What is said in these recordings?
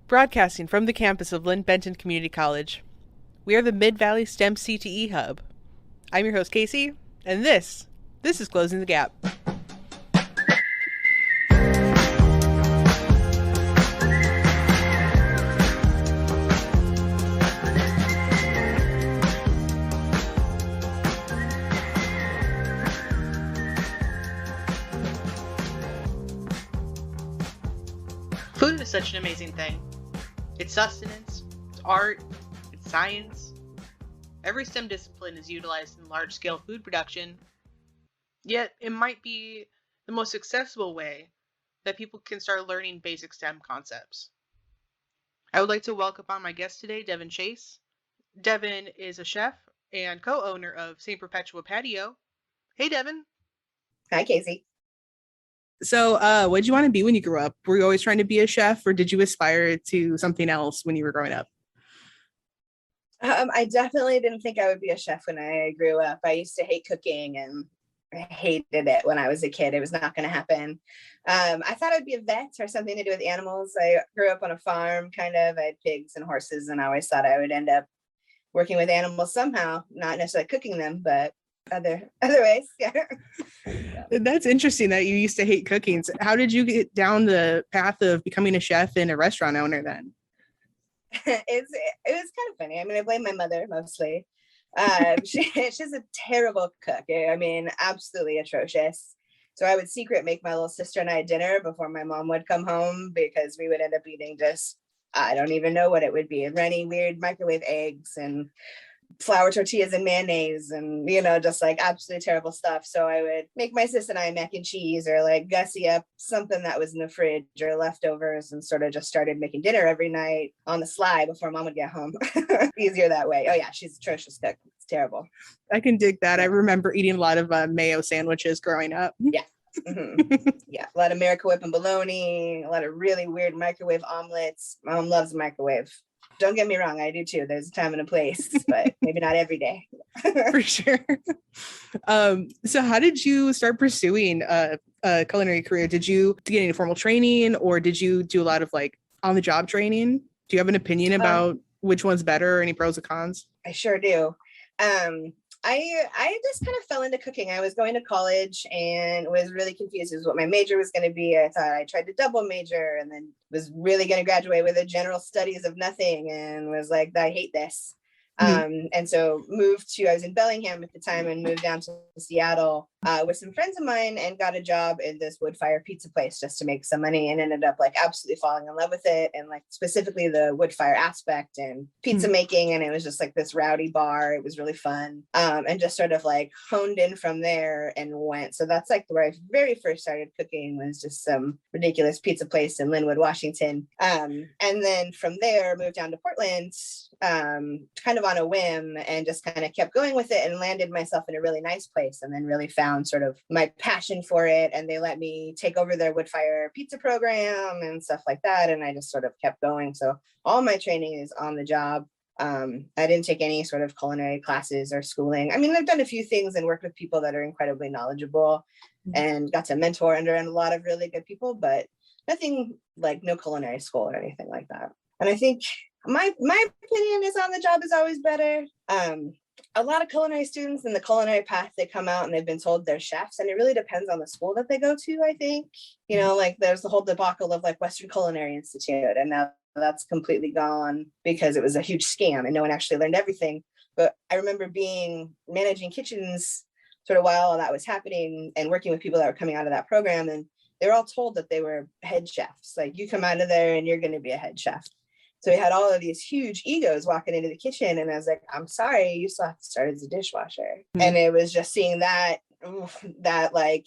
Broadcasting from the campus of Lynn Benton Community College. We are the Mid-Valley STEM-CTE Hub. I'm your host, Casey, and this is Closing the Gap. Food is such an amazing thing. It's sustenance, it's art, it's science. Every STEM discipline is utilized in large-scale food production, yet it might be the most accessible way that people can start learning basic STEM concepts. I would like to welcome on my guest today, Devin Chase. Devin is a chef and co-owner of St. Perpetua Patio. Hey, Devin. Hi, Casey. So, what did you want to be when you grew up? Were you always trying to be a chef, or did you aspire to something else when you were growing up? I definitely didn't think I would be a chef when I grew up. I used to hate cooking and I hated it when I was a kid. It was not going to happen. I thought I'd be a vet or something to do with animals. I grew up on a farm, kind of. I had pigs and horses, and I always thought I would end up working with animals somehow, not necessarily cooking them, but other ways. Yeah. That's interesting that you used to hate cooking. So how did you get down the path of becoming a chef and a restaurant owner then? It was kind of funny. I mean, I blame my mother mostly. She's a terrible cook. I mean, absolutely atrocious. So I would secret make my little sister and I dinner before my mom would come home, because we would end up eating just, I don't even know what it would be, runny weird microwave eggs and flour tortillas and mayonnaise and, just like absolutely terrible stuff. So I would make my sis and I mac and cheese, or like gussy up something that was in the fridge or leftovers, and sort of just started making dinner every night on the sly before mom would get home. Easier that way. Oh yeah, she's a atrocious cook. It's terrible. I can dig that. I remember eating a lot of mayo sandwiches growing up. Yeah. Mm-hmm. Yeah, a lot of Miracle Whip and bologna, a lot of really weird microwave omelets. Mom loves microwave. Don't get me wrong, I do too. There's a time and a place, but maybe not every day. For sure. So how did you start pursuing a culinary career? Did you get any formal training, or did you do a lot of like on-the-job training? Do you have an opinion about which one's better, or any pros and cons? I sure do. I just kind of fell into cooking. I was going to college and was really confused as what my major was going to be. I thought I tried to double major, and then was really going to graduate with a general studies of nothing, and was like, I hate this. And so I was in Bellingham at the time, and moved down to Seattle with some friends of mine, and got a job in this wood fire pizza place just to make some money, and ended up like absolutely falling in love with it, and like specifically the wood fire aspect and pizza making. And it was just like this rowdy bar. It was really fun, and just sort of like honed in from there and went. So that's like where I very first started cooking, was just some ridiculous pizza place in Linwood, Washington. And then from there moved down to Portland, kind of on a whim, and just kind of kept going with it, and landed myself in a really nice place, and then really found sort of my passion for it. And they let me take over their wood fire pizza program and stuff like that, and I just sort of kept going. So all my training is on the job. I didn't take any sort of culinary classes or schooling. I mean, I've done a few things and worked with people that are incredibly knowledgeable, and got to mentor under a lot of really good people, but nothing like no culinary school or anything like that. And I think my opinion is on the job is always better. A lot of culinary students in the culinary path, they come out and they've been told they're chefs, and it really depends on the school that they go to. I think, like there's the whole debacle of like Western Culinary Institute, and now that's completely gone because it was a huge scam and no one actually learned everything. But I remember managing kitchens sort of while all that was happening, and working with people that were coming out of that program, and they were all told that they were head chefs. Like, you come out of there and you're going to be a head chef. So we had all of these huge egos walking into the kitchen, and I was like, I'm sorry, you still have to start as a dishwasher. And it was just seeing that like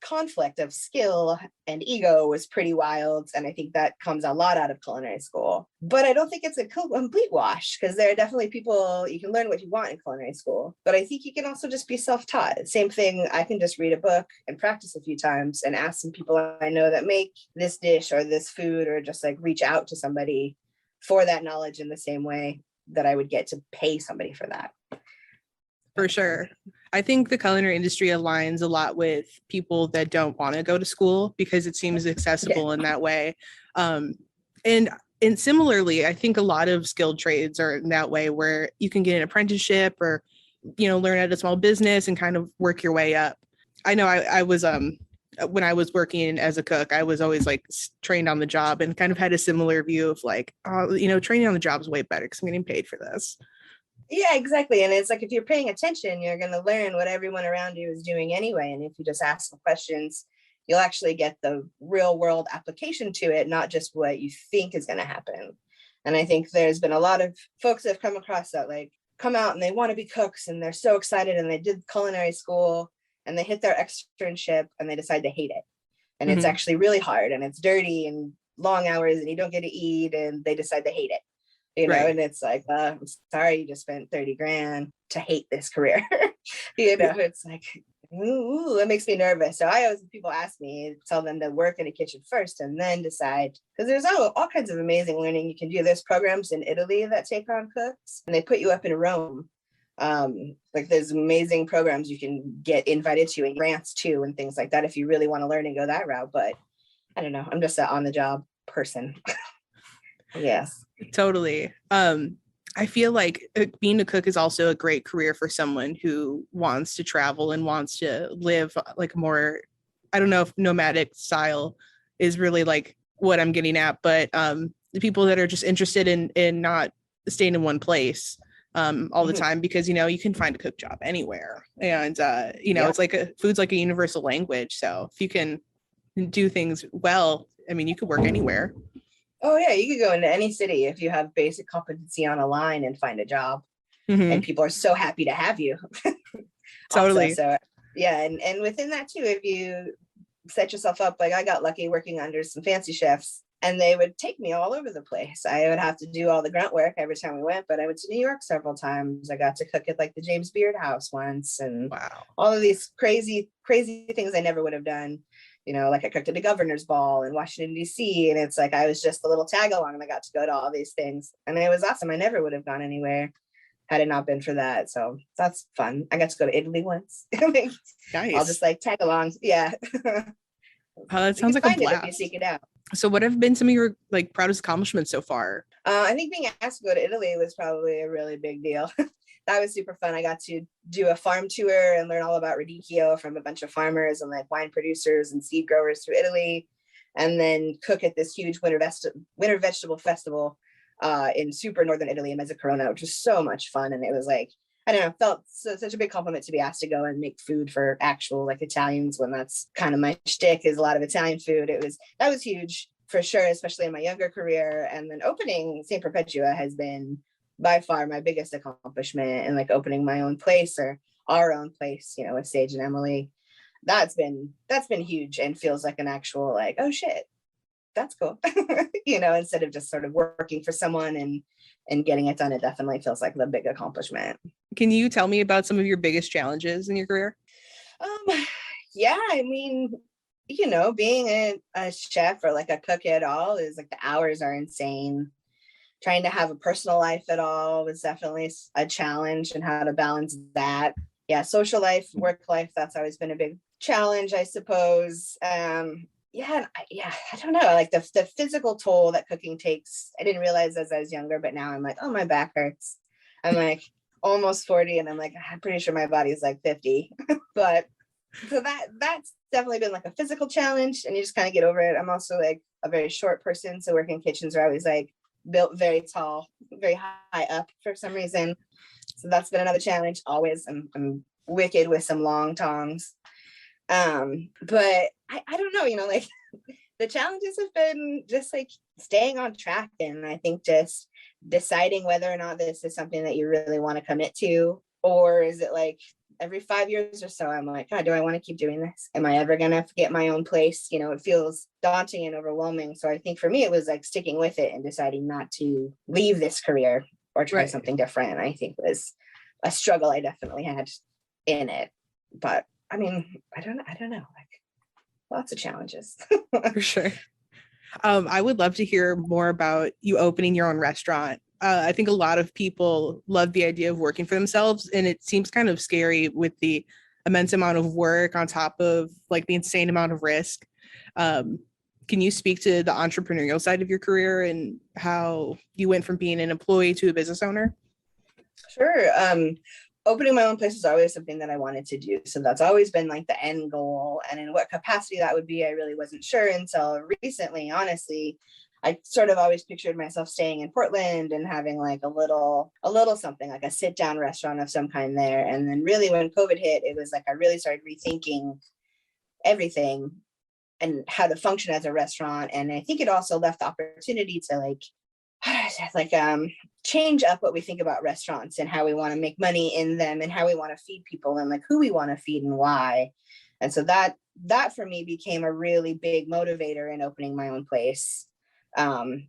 conflict of skill and ego was pretty wild. And I think that comes a lot out of culinary school. But I don't think it's a complete wash, because there are definitely people, you can learn what you want in culinary school. But I think you can also just be self-taught. Same thing, I can just read a book and practice a few times and ask some people I know that make this dish or this food, or just like reach out to somebody for that knowledge in the same way that I would get to pay somebody for that. For sure. I think the culinary industry aligns a lot with people that don't want to go to school, because it seems accessible in that way. And And similarly, I think a lot of skilled trades are in that way where you can get an apprenticeship or, learn at a small business and kind of work your way up. I know I was, when I was working as a cook, I was always like trained on the job and kind of had a similar view of like, training on the job is way better because I'm getting paid for this. Yeah, exactly. And it's like, if you're paying attention, you're going to learn what everyone around you is doing anyway. And if you just ask the questions, you'll actually get the real world application to it, not just what you think is going to happen. And I think there's been a lot of folks that have come across that, like, come out and they want to be cooks and they're so excited and they did culinary school and they hit their externship and they decide to hate it. And it's actually really hard and it's dirty and long hours and you don't get to eat and they decide to hate it. Right. And it's like, I'm sorry, you just spent 30 grand to hate this career. It's like, ooh, that makes me nervous. So I always, people ask me, tell them to work in a kitchen first and then decide, because there's all kinds of amazing learning you can do. There's programs in Italy that take on cooks and they put you up in Rome. Like there's amazing programs you can get invited to and grants to and things like that if you really want to learn and go that route. But I don't know, I'm just an on the job person. Yes. Totally. I feel like being a cook is also a great career for someone who wants to travel and wants to live like more, I don't know if nomadic style is really like what I'm getting at, but the people that are just interested in not staying in one place all the time, because, you can find a cook job anywhere. And, it's like food's like a universal language. So if you can do things well, I mean, you could work anywhere. Oh yeah, you could go into any city if you have basic competency on a line and find a job, and people are so happy to have you. Totally. Also, so yeah, and within that too, if you set yourself up, like I got lucky working under some fancy chefs, and they would take me all over the place. I would have to do all the grunt work every time we went, but I went to New York several times. I got to cook at like the James Beard House once, and all of these crazy things I never would have done. Like I cooked at a governor's ball in Washington, D.C. And it's like, I was just a little tag along and I got to go to all these things. And it was awesome. I never would have gone anywhere had it not been for that. So that's fun. I got to go to Italy once. Nice. I'll just like tag along. Yeah. That sounds like a blast. If you seek it out. So what have been some of your like proudest accomplishments so far? I think being asked to go to Italy was probably a really big deal. That was super fun. I got to do a farm tour and learn all about radicchio from a bunch of farmers and like wine producers and seed growers through Italy, and then cook at this huge winter vegetable festival in super northern Italy in Mezzocorona, which was so much fun. And it was like, I don't know, felt such a big compliment to be asked to go and make food for actual like Italians, when that's kind of my shtick, is a lot of Italian food. That was huge for sure, especially in my younger career. And then opening St. Perpetua has been by far my biggest accomplishment, and like opening my own place, or our own place, with Sage and Emily. That's been huge and feels like an actual like, oh shit, that's cool. Instead of just sort of working for someone and getting it done, it definitely feels like the big accomplishment. Can you tell me about some of your biggest challenges in your career? Yeah, I mean, being a chef or like a cook at all is like the hours are insane. Trying to have a personal life at all was definitely a challenge, and how to balance that. Yeah, social life, work life, that's always been a big challenge, I suppose. I don't know, like the physical toll that cooking takes. I didn't realize as I was younger, but now I'm like, oh, my back hurts. I'm like almost 40 and I'm like, I'm pretty sure my body's like 50. But so that's definitely been like a physical challenge, and you just kind of get over it. I'm also like a very short person, so working kitchens are always like built very tall, very high up for some reason. So that's been another challenge. Always, I'm wicked with some long tongs. But I don't know, like the challenges have been just like staying on track, and I think just deciding whether or not this is something that you really want to commit to, or is it like every 5 years or so, I'm like, God, do I want to keep doing this? Am I ever going to get my own place? It feels daunting and overwhelming. So I think for me, it was like sticking with it and deciding not to leave this career or try something different. I think was a struggle I definitely had in it. But I mean, I don't know, like lots of challenges. For sure. I would love to hear more about you opening your own restaurant. I think a lot of people love the idea of working for themselves, and it seems kind of scary with the immense amount of work on top of like the insane amount of risk. Can Can you speak to the entrepreneurial side of your career and how you went from being an employee to a business owner? Sure. Opening my own place is always something that I wanted to do. So that's always been like the end goal. And in what capacity that would be, I really wasn't sure until recently. Honestly, I sort of always pictured myself staying in Portland and having like a little something, like a sit down restaurant of some kind there. And then really when COVID hit, it was like I really started rethinking everything and how to function as a restaurant. And I think it also left the opportunity to change up what we think about restaurants and how we want to make money in them and how we want to feed people and like who we want to feed and why. And so that for me became a really big motivator in opening my own place. I'm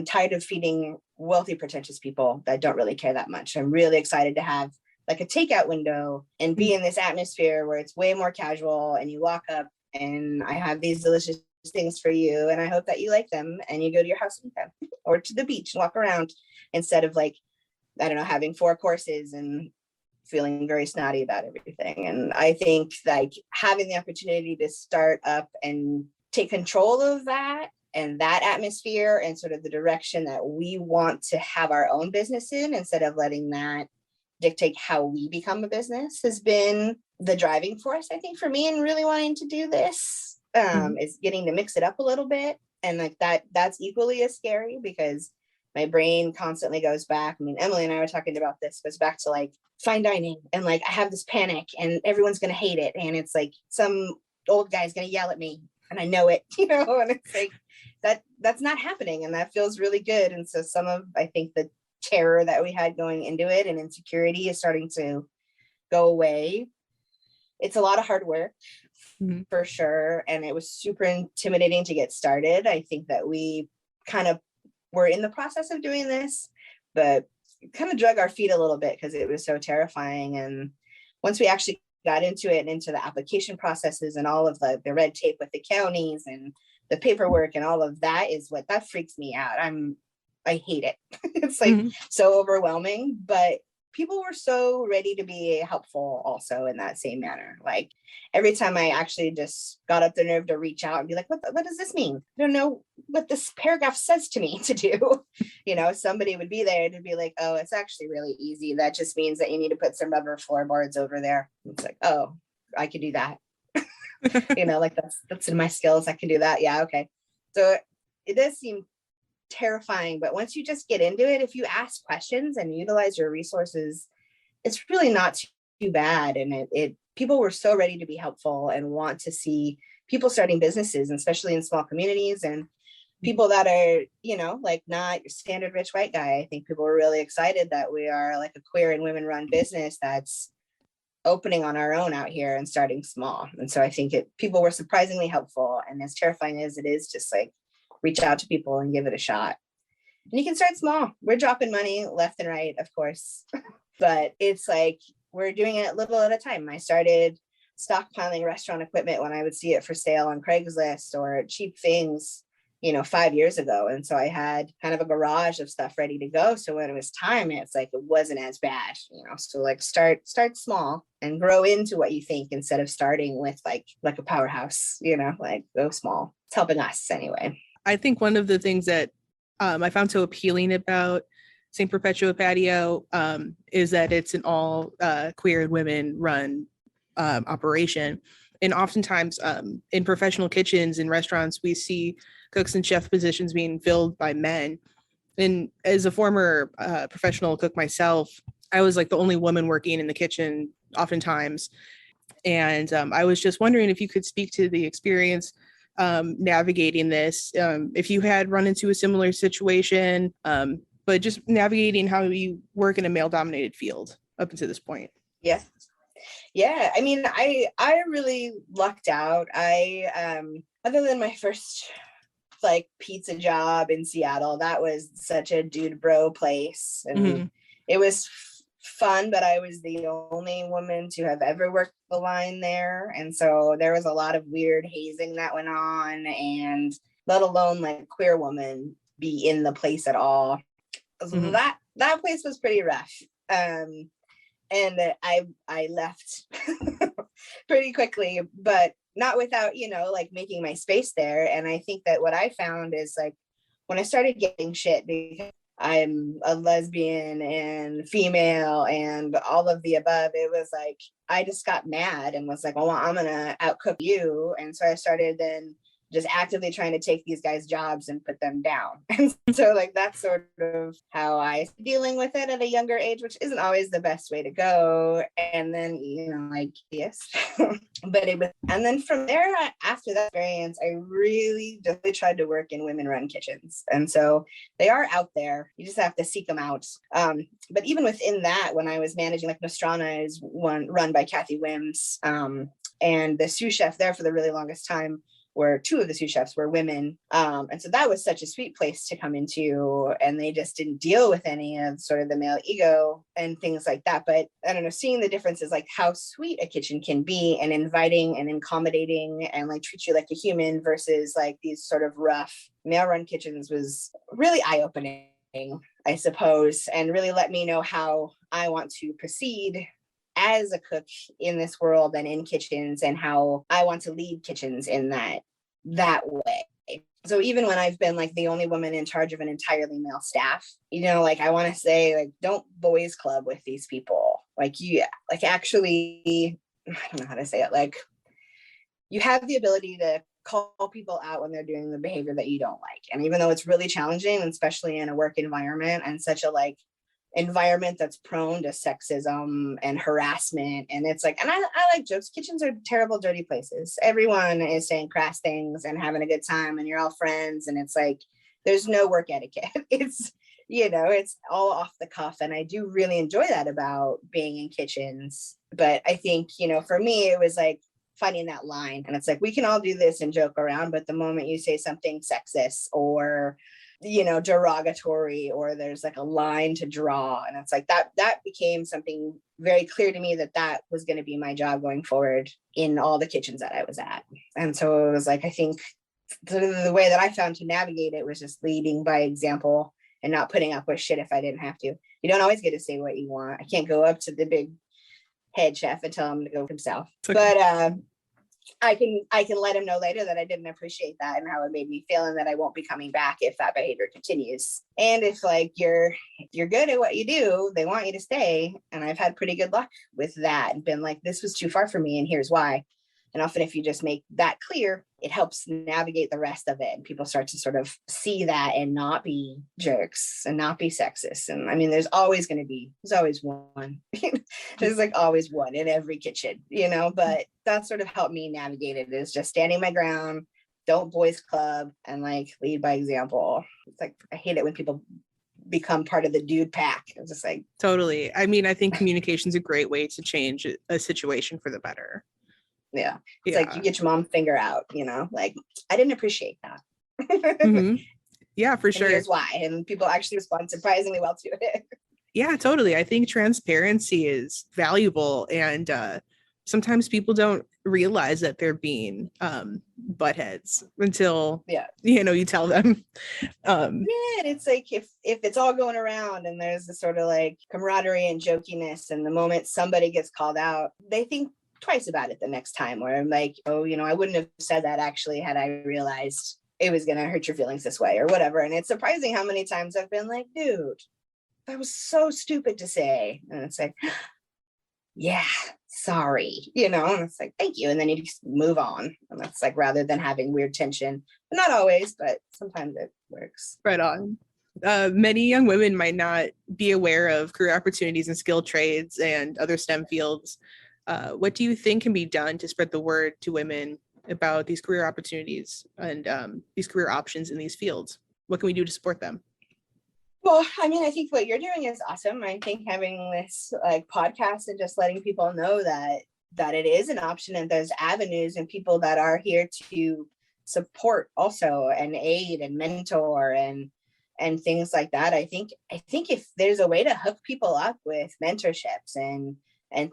tired of feeding wealthy, pretentious people that don't really care that much. I'm really excited to have like a takeout window and be in this atmosphere where it's way more casual and you walk up and I have these delicious things for you and I hope that you like them and you go to your house and eat them or to the beach and walk around instead of like, I don't know, having 4 courses and feeling very snotty about everything. And I think like having the opportunity to start up and take control of that and that atmosphere and sort of the direction that we want to have our own business in instead of letting that dictate how we become a business has been the driving force, I think, for me in really wanting to do this. Is getting to mix it up a little bit. And like that's equally as scary because my brain constantly goes back. I mean, Emily and I were talking about this, goes back to like fine dining and like I have this panic and everyone's going to hate it. And it's like some old guy's going to yell at me and I know it, you know, and it's like that's not happening. And that feels really good. And so some of, I think, the terror that we had going into it and insecurity is starting to go away. It's a lot of hard work. For sure. And it was super intimidating to get started. I think that we kind of were in the process of doing this, but kind of drug our feet a little bit because it was so terrifying. And once we actually got into it and into the application processes and all of the red tape with the counties and the paperwork and all of that is what that freaks me out. I hate it. It's like so overwhelming, but people were so ready to be helpful also in that same manner. Like every time I actually just got up the nerve to reach out and be like, what does this mean? I don't know what this paragraph says to me to do. You know, somebody would be there to be like, oh, it's actually really easy. That just means that you need to put some rubber floorboards over there. It's like, oh, I could do that. You know, like that's in my skills. I can do that. Yeah. Okay. So it does seem terrifying, but once you just get into it, if you ask questions and utilize your resources, it's really not too bad. And it people were so ready to be helpful and want to see people starting businesses, especially in small communities and people that are, you know, like not your standard rich white guy. I think people were really excited that we are like a queer and women run business that's opening on our own out here and starting small. And so I think people were surprisingly helpful. And as terrifying as it is, just like reach out to people and give it a shot. And you can start small. We're dropping money left and right, of course, but it's like we're doing it little at a time. I started stockpiling restaurant equipment when I would see it for sale on Craigslist or cheap things, you know, 5 years ago. And so I had kind of a garage of stuff ready to go. So when it was time, it's like it wasn't as bad, you know. So like start small and grow into what you think instead of starting with like a powerhouse, you know, like go small. It's helping us anyway. I think one of the things that I found so appealing about St. Perpetua Patio is that it's an all queer and women run operation. And oftentimes in professional kitchens and restaurants, we see cooks and chef positions being filled by men. And as a former professional cook myself, I was like the only woman working in the kitchen oftentimes. And I was just wondering if you could speak to the experience navigating this, if you had run into a similar situation, but just navigating how you work in a male dominated field up until this point. Yeah. I mean, I really lucked out. Other than my first like pizza job in Seattle, that was such a dude bro place. And it was fun, but I was the only woman to have ever worked the line there. And so there was a lot of weird hazing that went on, and let alone like queer woman be in the place at all. So that place was pretty rough. And I left pretty quickly, but not without, like making my space there. And I think that what I found is like, when I started getting shit because I'm a lesbian and female and all of the above, it was like, I just got mad and was like, well, I'm going to outcook you. And so I started then just actively trying to take these guys' jobs and put them down. And so like, that's sort of how I dealing with it at a younger age, which isn't always the best way to go. And then, like, yes, but it was, and then from there, after that experience, I really tried to work in women-run kitchens. And so they are out there. You just have to seek them out. But even within that, when I was managing, like Nostrana is one run by Kathy Wims, and the sous chef there for the really longest time, where two of the sous chefs were women. And so that was such a sweet place to come into, and they just didn't deal with any of sort of the male ego and things like that. But I don't know, seeing the differences, like how sweet a kitchen can be and inviting and accommodating and like treat you like a human versus like these sort of rough male run kitchens was really eye-opening, I suppose, and really let me know how I want to proceed as a cook in this world and in kitchens, and how I want to lead kitchens in that way. So even when I've been like the only woman in charge of an entirely male staff, like I want to say, like, don't boys club with these people. Like actually, I don't know how to say it. Like, you have the ability to call people out when they're doing the behavior that you don't like. And even though it's really challenging, especially in a work environment and such a environment that's prone to sexism and harassment, and it's like, and I like jokes, kitchens are terrible dirty places. Everyone is saying crass things and having a good time, and you're all friends, and it's like there's no work etiquette. It's it's all off the cuff, and I do really enjoy that about being in kitchens. But I think for me it was like finding that line, and it's like we can all do this and joke around, but the moment you say something sexist or derogatory, or there's like a line to draw, and it's like that became something very clear to me that was going to be my job going forward in all the kitchens that I was at. And so it was like, I think the way that I found to navigate it was just leading by example and not putting up with shit if I didn't have to. You don't always get to say what you want. I can't go up to the big head chef and tell him to go himself. Okay. But I can let him know later that I didn't appreciate that and how it made me feel, and that I won't be coming back if that behavior continues. And if like you're good at what you do, they want you to stay. And I've had pretty good luck with that and been like, this was too far for me and here's why. And often if you just make that clear, it helps navigate the rest of it. And people start to sort of see that and not be jerks and not be sexist. And I mean, there's always one. There's like always one in every kitchen, but that sort of helped me navigate it, is just standing my ground, don't boys club, and like lead by example. It's like, I hate it when people become part of the dude pack. It's just like, totally. I mean, I think communication is a great way to change a situation for the better. Yeah. It's like you get your mom finger out, like, I didn't appreciate that. Mm-hmm. Yeah, for sure. And here's why. And people actually respond surprisingly well to it. Yeah, totally. I think transparency is valuable. And sometimes people don't realize that they're being butt heads until, you tell them. And it's like, if it's all going around and there's this sort of like camaraderie and jokiness, and the moment somebody gets called out, they think twice about it the next time, where I'm like, oh, I wouldn't have said that actually had I realized it was going to hurt your feelings this way or whatever. And it's surprising how many times I've been like, dude, that was so stupid to say. And it's like, yeah, sorry, and it's like, thank you. And then you just move on. And that's like, rather than having weird tension, but not always, but sometimes it works. Right on. Many young women might not be aware of career opportunities in skilled trades and other STEM fields. What do you think can be done to spread the word to women about these career opportunities and these career options in these fields? What can we do to support them? Well, I mean, I think what you're doing is awesome. I think having this like podcast and just letting people know that it is an option, and there's avenues and people that are here to support also and aid and mentor and things like that. I think if there's a way to hook people up with mentorships and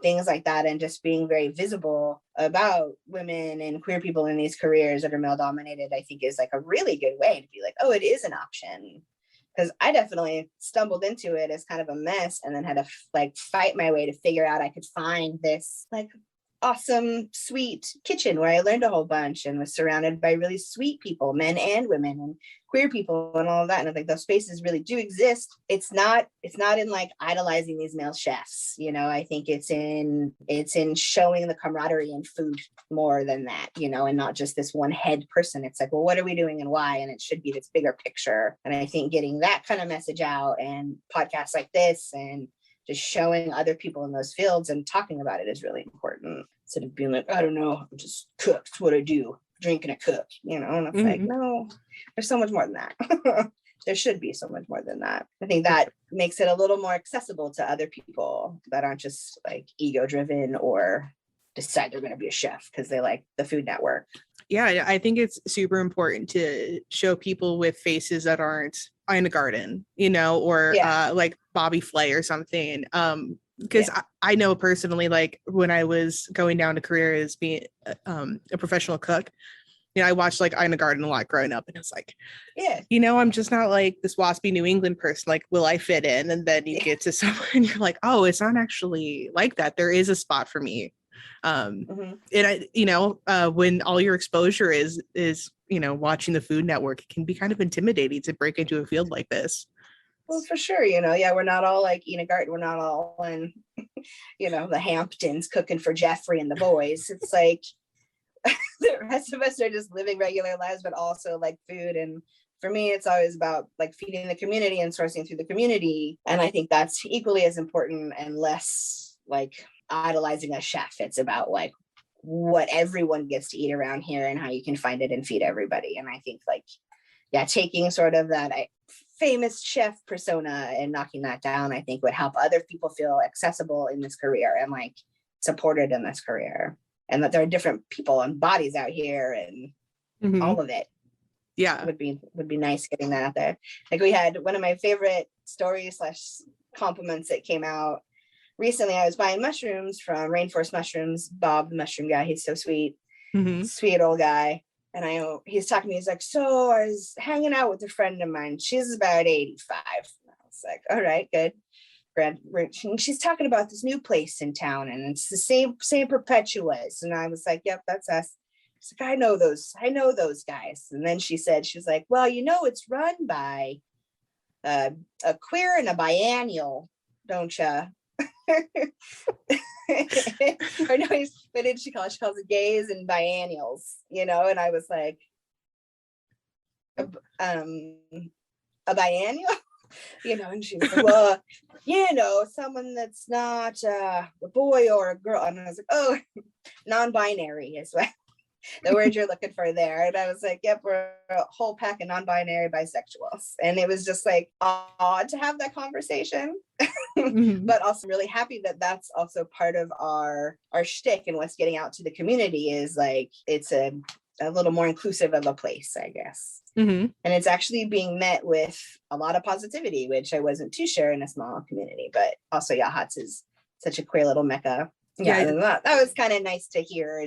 things like that, and just being very visible about women and queer people in these careers that are male dominated, I think is like a really good way to be like, oh, it is an option. Because I definitely stumbled into it as kind of a mess, and then had to like fight my way to figure out I could find this like awesome, sweet kitchen where I learned a whole bunch and was surrounded by really sweet people, men and women and queer people and all of that. And I think those spaces really do exist. It's not in like idolizing these male chefs, you know. I think it's in showing the camaraderie in food more than that, you know, and not just this one head person. It's like, well, what are we doing and why? And it should be this bigger picture. And I think getting that kind of message out and podcasts like this and just showing other people in those fields and talking about it is really important. Instead of being like, I don't know, I'm just cook. It's what I do, drink and I cook, you know. And it's like, no, there's so much more than that. There should be so much more than that. I think that makes it a little more accessible to other people that aren't just like ego driven or decide they're going to be a chef because they like the Food Network. Yeah, I think it's super important to show people with faces that aren't Ina Garten, you know, or like Bobby Flay or something. Because I know personally, like when I was going down a career as being a professional cook, you know, I watched like Ina Garten a lot growing up, and it's like, you know, I'm just not like this waspy New England person. Like, will I fit in? And then you get to someone, and you're like, oh, it's not actually like that. There is a spot for me. And I, you know, when all your exposure is you know, watching the Food Network, it can be kind of intimidating to break into a field like this. Well, for sure, you know, we're not all like Ina Garten. We're not all in, you know, the Hamptons cooking for Jeffrey and the boys. It's like the rest of us are just living regular lives, but also like food. And for me, it's always about like feeding the community and sourcing through the community. And I think that's equally as important and less like idolizing a chef. It's about like what everyone gets to eat around here and how you can find it and feed everybody. And I think like, taking sort of that famous chef persona and knocking that down, I think would help other people feel accessible in this career and like supported in this career, and that there are different people and bodies out here and all of it. Yeah, would be nice getting that out there. Like we had one of my favorite stories / compliments that came out recently. I was buying mushrooms from Rainforest Mushrooms. Bob, the mushroom guy, he's so sweet, sweet old guy. And he's talking to me, he's like, so I was hanging out with a friend of mine. She's about 85. And I was like, all right, good. And she's talking about this new place in town, and it's the same Perpetuas. And I was like, yep, that's us. She's like, I know those guys. And then she was like, well, you know, it's run by a queer and a biennial, don't you? Or no, what did she call it? She calls it gays and biennials, you know. And I was like, a biennial, you know. And she was like, well, you know, someone that's not a boy or a girl. And I was like, oh, non-binary is what the word you're looking for there. And I was like, yep, we're a whole pack of non-binary bisexuals. And it was just like odd to have that conversation. But also really happy that that's also part of our shtick and what's getting out to the community is like, it's a little more inclusive of a place, I guess. And it's actually being met with a lot of positivity, which I wasn't too sure in a small community, but also Yachats is such a queer little mecca. Yeah, that was kind of nice to hear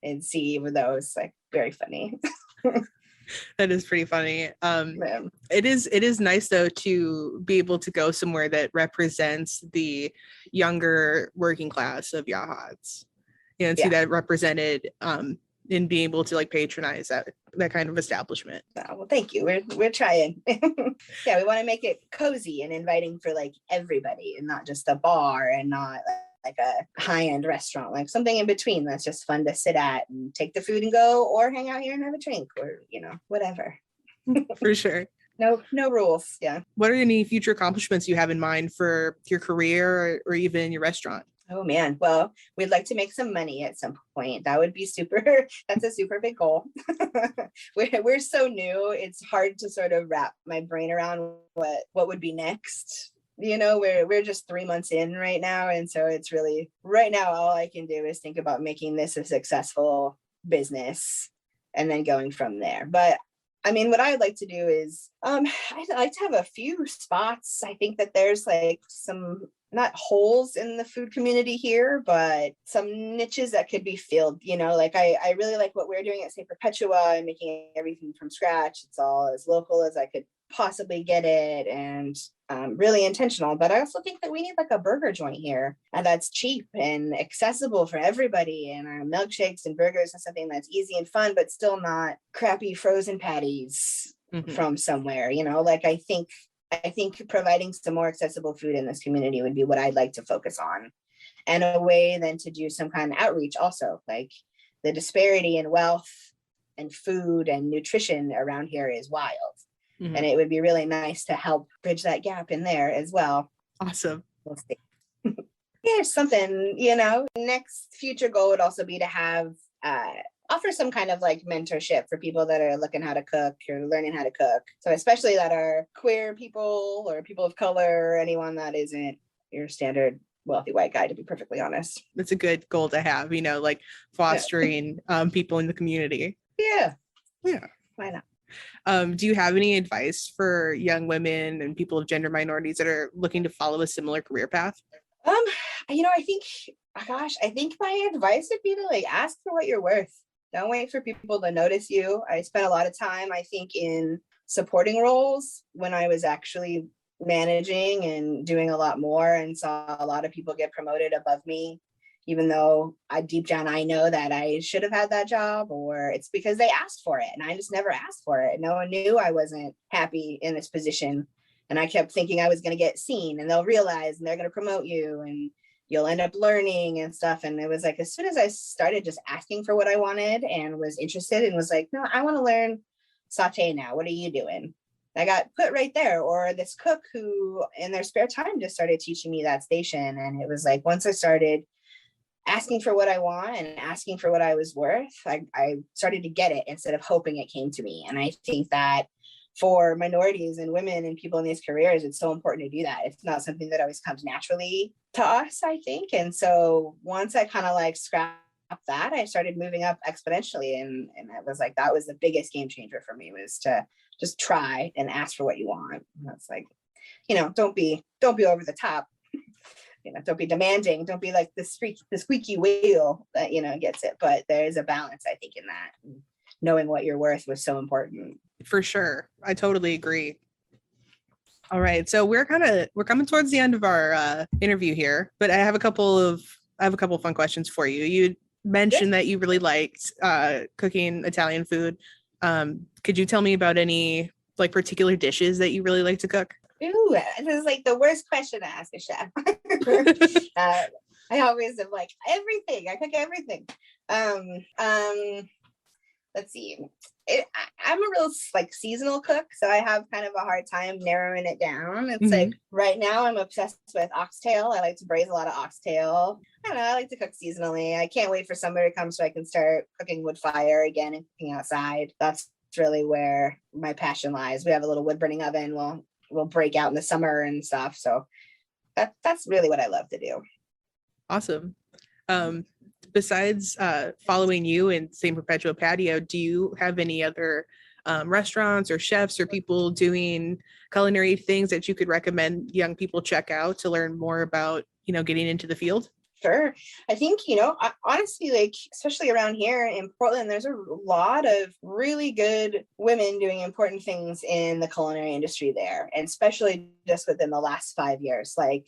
and see, even though it's like very funny. That is pretty funny. It is nice though to be able to go somewhere that represents the younger working class of Yachats, you know, and see that represented in being able to like patronize that kind of establishment. Oh, well, thank you. We're trying. Yeah, we want to make it cozy and inviting for like everybody, and not just a bar and not like a high-end restaurant, like something in between that's just fun to sit at and take the food and go, or hang out here and have a drink, or, you know, whatever. For sure. No rules. Yeah. What are any future accomplishments you have in mind for your career or even your restaurant? Oh man, well, we'd like to make some money at some point. That would be super. That's a super big goal. We're so new. It's hard to sort of wrap my brain around what would be next. You know, we're just 3 months in right now. And so it's really right now, all I can do is think about making this a successful business and then going from there. But I mean, what I'd like to do is I'd like to have a few spots. I think that there's like some, not holes in the food community here, but some niches that could be filled, you know. Like I really like what we're doing at St. Perpetua and making everything from scratch. It's all as local as I could possibly get it, and really intentional. But I also think that we need like a burger joint here that's cheap and accessible for everybody, and milkshakes and burgers and something that's easy and fun, but still not crappy frozen patties from somewhere, like I think providing some more accessible food in this community would be what I'd like to focus on, and a way then to do some kind of outreach also. Like, the disparity in wealth and food and nutrition around here is wild. And it would be really nice to help bridge that gap in there as well. Awesome. We'll see. Here's something, next future goal would also be to have, offer some kind of like mentorship for people that are looking how to cook or learning how to cook. So especially that are queer people or people of color, or anyone that isn't your standard wealthy white guy, to be perfectly honest. That's a good goal to have, like fostering people in the community. Yeah. Why not? Do you have any advice for young women and people of gender minorities that are looking to follow a similar career path? I think my advice would be to like ask for what you're worth. Don't wait for people to notice you. I spent a lot of time, I think, in supporting roles when I was actually managing and doing a lot more, and saw a lot of people get promoted above me, even though deep down I know that I should have had that job, or it's because they asked for it and I just never asked for it. No one knew I wasn't happy in this position, and I kept thinking I was going to get seen and they'll realize and they're going to promote you and you'll end up learning and stuff. And it was like, as soon as I started just asking for what I wanted and was interested and was like, no, I want to learn saute now. What are you doing? I got put right there. Or this cook who in their spare time just started teaching me that station. And it was like, once I started asking for what I want and asking for what I was worth, I started to get it instead of hoping it came to me. And I think that for minorities and women and people in these careers, it's so important to do that. It's not something that always comes naturally to us, I think. And so once I kind of like scrapped that, I started moving up exponentially. And it was like, that was the biggest game changer for me, was to just try and ask for what you want. And that's like, don't be over the top. Don't be demanding. Don't be like the squeaky wheel that, gets it. But there is a balance, I think, in that. Knowing what you're worth was so important. For sure. I totally agree. All right. So we're coming towards the end of our interview here, but I have a couple of fun questions for you. You mentioned that you really liked cooking Italian food. Could you tell me about any like particular dishes that you really like to cook? Ooh, this is like the worst question to ask a chef. I always am like, everything. I cook everything. Let's see. I'm a real like seasonal cook, so I have kind of a hard time narrowing it down. It's like right now I'm obsessed with oxtail. I like to braise a lot of oxtail. I don't know, I like to cook seasonally. I can't wait for summer to come so I can start cooking wood fire again and cooking outside. That's really where my passion lies. We have a little wood burning oven. We'll break out in the summer and stuff. So that's really what I love to do. Awesome. Besides following you and St. Perpetua Patio, do you have any other restaurants or chefs or people doing culinary things that you could recommend young people check out to learn more about, getting into the field? Sure. I think, honestly, like, especially around here in Portland, there's a lot of really good women doing important things in the culinary industry there. And especially just within the last 5 years, like,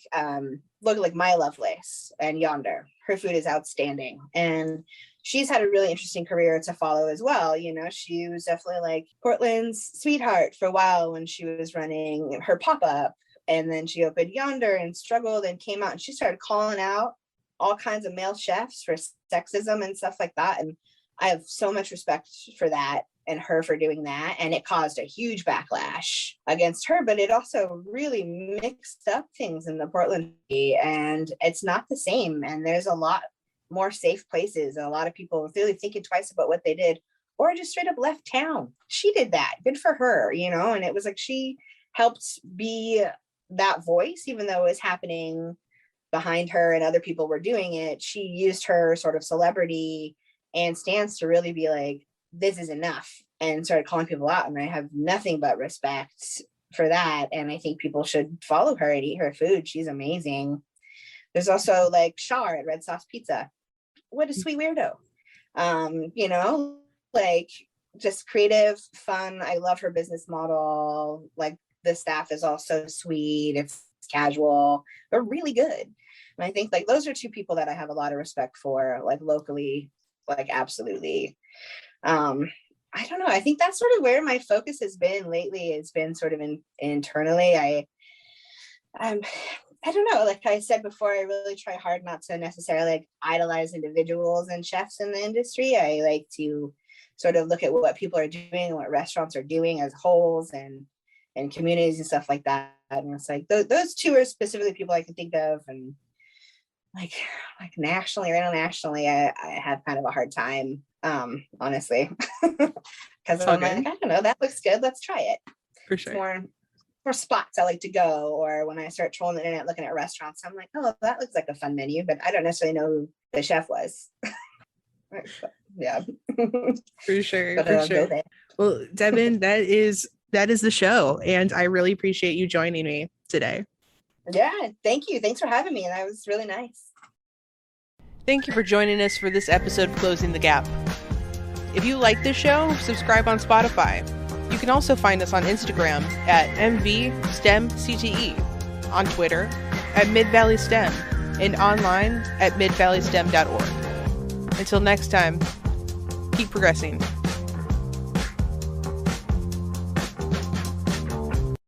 look like My Lovelace and Yonder. Her food is outstanding. And she's had a really interesting career to follow as well. She was definitely like Portland's sweetheart for a while when she was running her pop-up. And then she opened Yonder and struggled and came out, and she started calling out all kinds of male chefs for sexism and stuff like that. And I have so much respect for that and her for doing that. And it caused a huge backlash against her, but it also really mixed up things in the Portland city, and it's not the same. And there's a lot more safe places. And a lot of people really thinking twice about what they did, or just straight up left town. She did that. Good for her, and it was like she helped be that voice, even though it was happening behind her and other people were doing it. She used her sort of celebrity and stance to really be like, this is enough, and started calling people out. And I have nothing but respect for that. And I think people should follow her and eat her food. She's amazing. There's also like Char at Red Sauce Pizza. What a sweet weirdo. Like just creative, fun. I love her business model. Like the staff is all so sweet. It's casual, but really good. And I think like those are two people that I have a lot of respect for, like locally, like absolutely. I don't know. I think that's sort of where my focus has been lately. It's been sort of internally. I don't know. Like I said before, I really try hard not to necessarily like idolize individuals and chefs in the industry. I like to sort of look at what people are doing and what restaurants are doing as wholes and communities and stuff like that. And it's like those two are specifically people I can think of. And like nationally or internationally, I have kind of a hard time, honestly, because I'm like, I don't know, that looks good. Let's try it. For sure. More spots I like to go, or when I start trolling the internet looking at restaurants, I'm like, oh, that looks like a fun menu, but I don't necessarily know who the chef was. Yeah. For sure. For sure. Well, Devin, that is the show, and I really appreciate you joining me today. Yeah, thank you. Thanks for having me. That was really nice. Thank you for joining us for this episode of Closing the Gap. If you like this show, subscribe on Spotify. You can also find us on Instagram at MV-STEM-CTE, on Twitter at Mid-Valley STEM, and online at midvalleystem.org. Until next time, keep progressing.